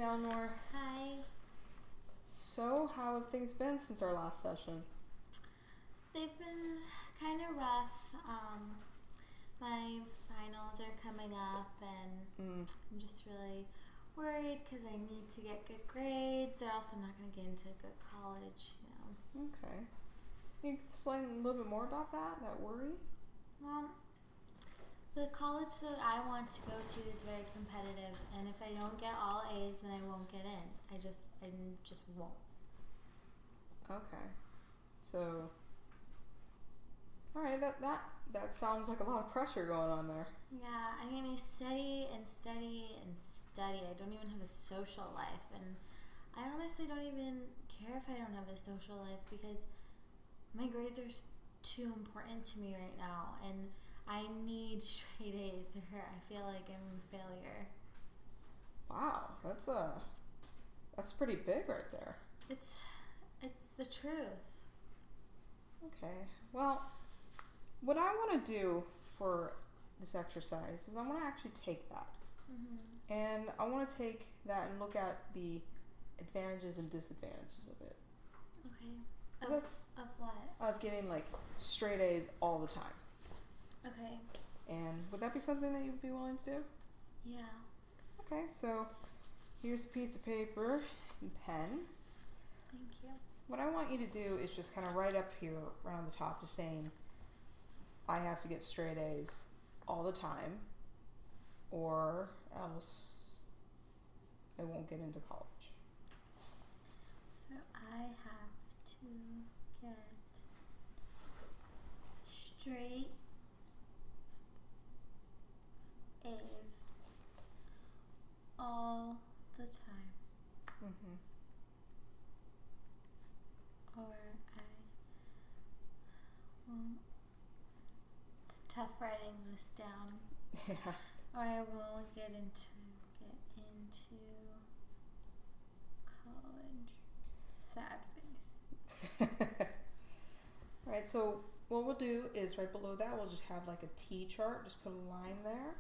Eleanor. Hi. So, how have things been since our last session? They've been kind of rough. My finals are coming up, and I'm just really worried because I need to get good grades, or else I'm not going to get into a good college, Okay. Can you explain a little bit more about that worry? Well, the college that I want to go to is very competitive, and if I don't get all A's, then I won't get in. I just won't. Okay. So, alright, that sounds like a lot of pressure going on there. Yeah, I mean, I study and study and study. I don't even have a social life, and I honestly don't even care if I don't have a social life because my grades are too important to me right now, and I need straight A's or I feel like I'm a failure. Wow, that's pretty big right there. It's the truth. Okay. Well, what I want to do for this exercise is I want to actually take that. And I want to take that and look at the advantages and disadvantages of it. Okay. Of what? Of getting like straight A's all the time. Okay. And would that be something that you'd be willing to do? Yeah. Okay, so here's a piece of paper and pen. Thank you. What I want you to do is just kind of write up here around the top, just saying, I have to get straight A's all the time, or else I won't get into college. So I have to get straight A's all the time. Or I won't. It's tough writing this down. Yeah. Or I won't get into college. Sad face. Right, so what we'll do is right below that we'll just have like a T chart, just put a line there.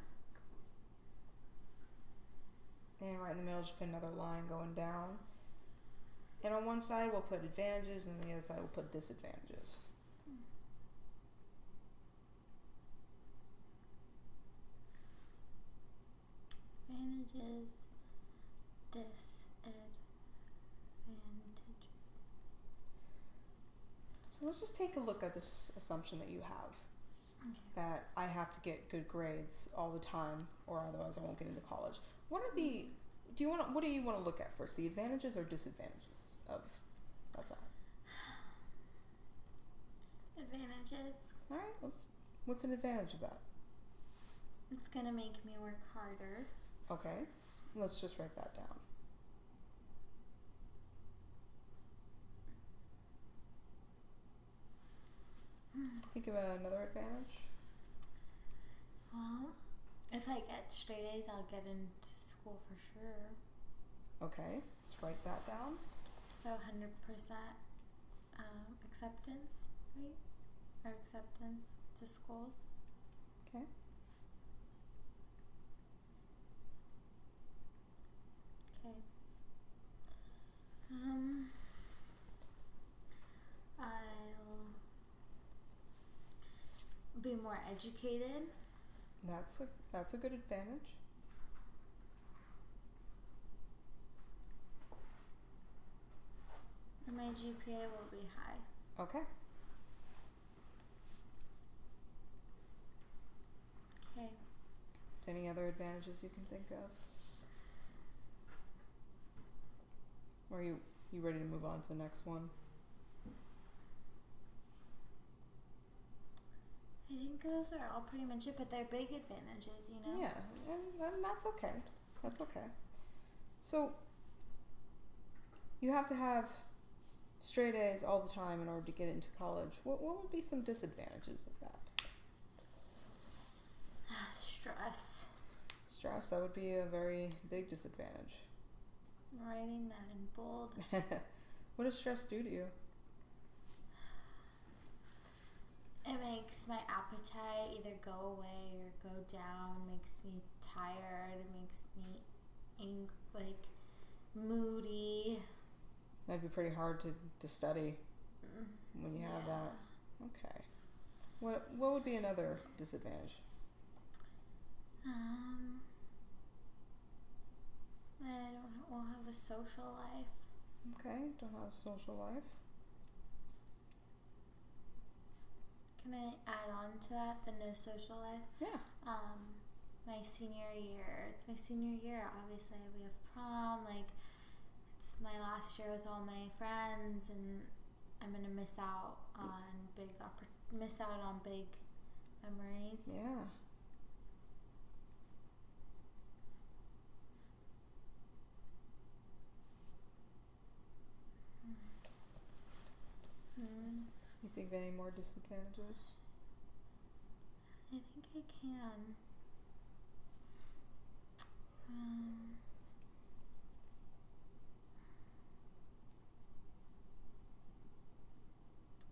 And right in the middle just put another line going down. And on one side we'll put advantages and on the other side we'll put disadvantages. Advantages, disadvantages. So let's just take a look at this assumption that you have. Okay. That I have to get good grades all the time or otherwise I won't get into college. What do you want to look at first? The advantages or disadvantages of that? Advantages. All right, what's an advantage of that? It's gonna make me work harder. Okay, let's just write that down. Think of another advantage. Well, if I get straight A's, I'll get into school for sure. Okay, let's write that down. So 100% acceptance, right? Or acceptance to schools. Okay. Okay. I'll be more educated. That's a good advantage. And my GPA will be high. Okay. Okay. Any other advantages you can think of? Or are you ready to move on to the next one? I think those are all pretty much it, but they're big advantages, Yeah, and that's okay. That's okay. So, you have to have straight A's all the time in order to get into college. What would be some disadvantages of that? Stress. Stress, that would be a very big disadvantage. I'm writing that in bold. What does stress do to you? It makes my appetite either go away or go down, makes me tired, it makes me moody. That'd be pretty hard to study when you have that. Okay. What would be another disadvantage? I won't have a social life. Okay, don't have a social life. Can I add on to that, the no social life? Yeah. My senior year. It's my senior year. Obviously, we have prom. Like, it's my last year with all my friends, and I'm gonna miss out on big memories. Yeah. You think of any more disadvantages? I think I can.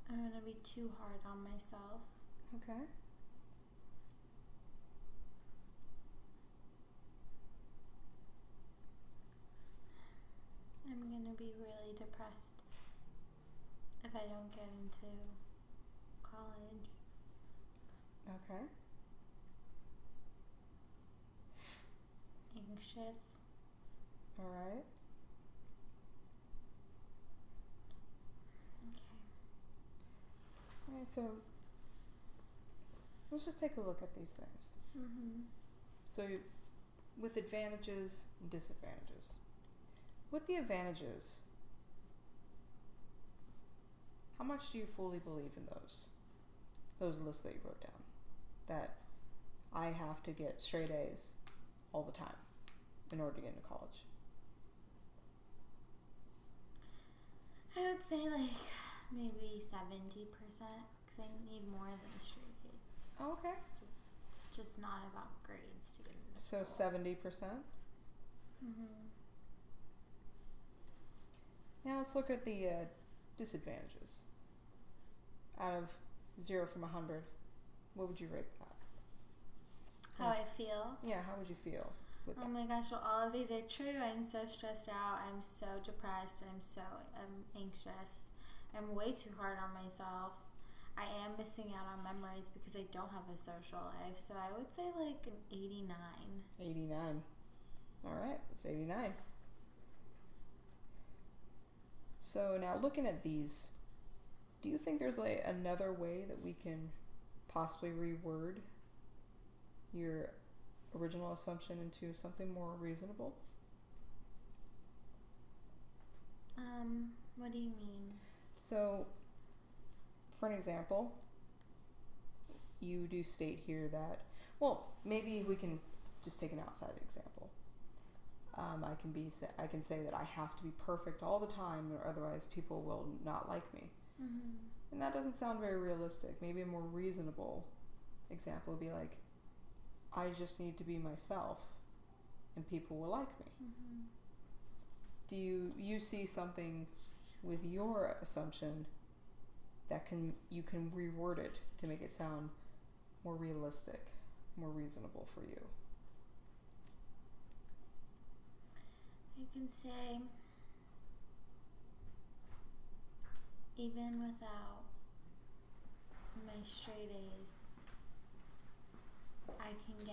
I'm gonna be too hard on myself. Okay. I'm gonna be really depressed if I don't get into college. Okay. Anxious. All right. Okay. All right, so let's just take a look at these things. So with advantages and disadvantages. With the advantages, how much do you fully believe in those lists that you wrote down? That I have to get straight A's all the time in order to get into college. I would say like maybe 70%, because I need more than straight A's. Oh, okay. So it's just not about grades to get into So school. 70%. Now let's look at the disadvantages. Out of 0 from 100, what would you rate that? How I feel? Yeah, how would you feel with that? Oh my gosh, well, all of these are true. I'm so stressed out. I'm so depressed. I'm so anxious. I'm way too hard on myself. I am missing out on memories because I don't have a social life. So I would say like an 89. 89. All right, it's 89. So now looking at these, do you think there's like another way that we can possibly reword your original assumption into something more reasonable? What do you mean? So, for an example, you do state here that, well, maybe we can just take an outside example. I can say that I have to be perfect all the time, or otherwise people will not like me. And that doesn't sound very realistic. Maybe a more reasonable example would be like, I just need to be myself, and people will like me. Do you see something with your assumption that you can reword it to make it sound more realistic, more reasonable for you? I can say, even without my straight A's, I can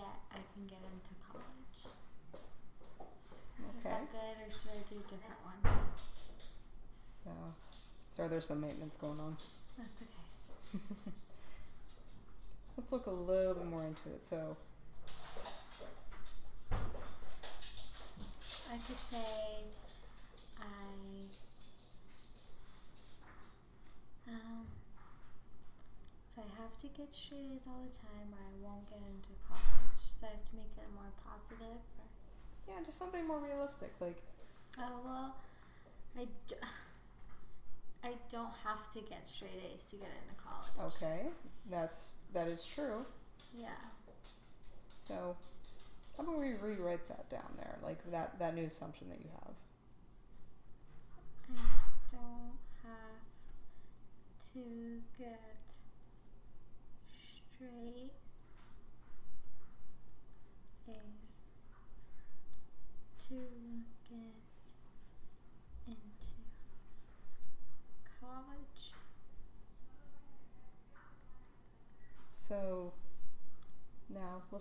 get into college. Okay. Is that good, or should I do a different one? So there's some maintenance going on. That's okay. Let's look a little bit more into it. So I could say so I have to get straight A's all the time, or I won't get into college. So I have to make it more positive. Or? yeah, just something more realistic. Like, Oh well, I don't have to get straight A's to get into college. okay, that is true. Yeah. So how about we rewrite that down there, like that new assumption that you have? I don't have to get straight A's to get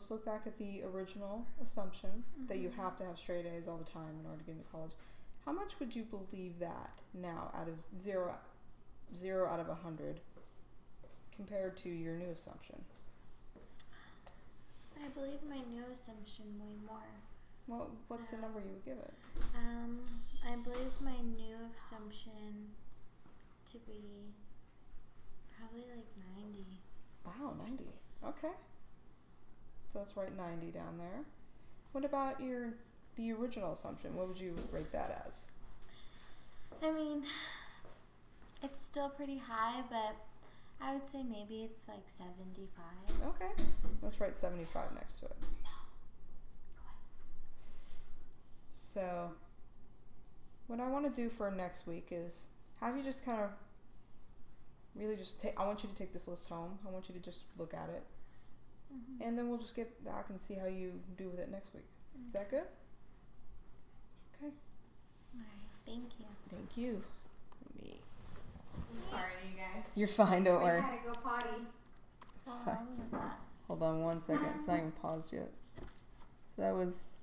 let's look back at the original assumption that you have to have straight A's all the time in order to get into college. How much would you believe that now out of 0 out of 100 compared to your new assumption? I believe my new assumption way more. Well, what's the number you would give it? I believe my new assumption to be probably like 90. Wow, 90. Okay. So let's write 90 down there. What about the original assumption? What would you rate that as? I mean, it's still pretty high, but I would say maybe it's like 75. Okay. Let's write 75 next to it. So, what I want to do for next week is have you just kind of really just I want you to take this list home. I want you to just look at it. And then we'll just get back and see how you do with it next week. Is that good? Okay. Alright, thank you. Thank you. I'm sorry, you guys. You're fine, don't worry. I had to go potty. It's How fine. long was that? Hold on one second. It's not even paused yet. So that was